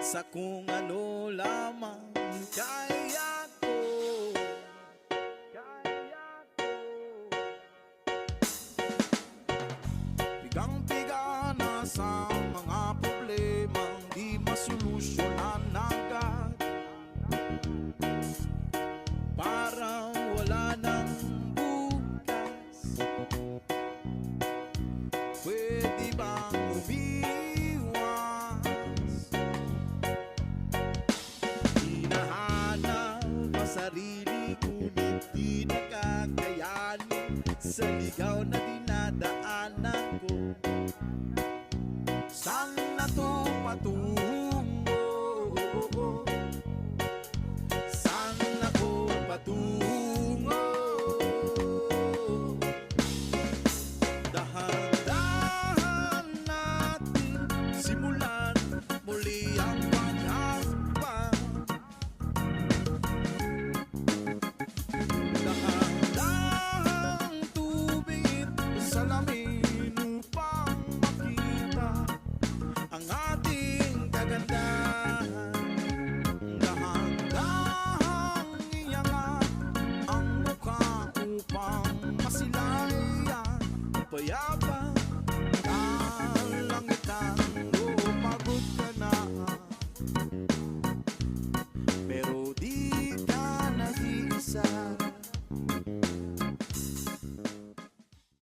sa kung ano lamang kaya ko. Pigang-piga na sa mga problemang di masolusyonan agad. Parang wala nang bukas. Pwede bang umiwas? Hinahanap ang sarili ngunit di nakakayanin sa ligaw na dinadaanan ko. Sang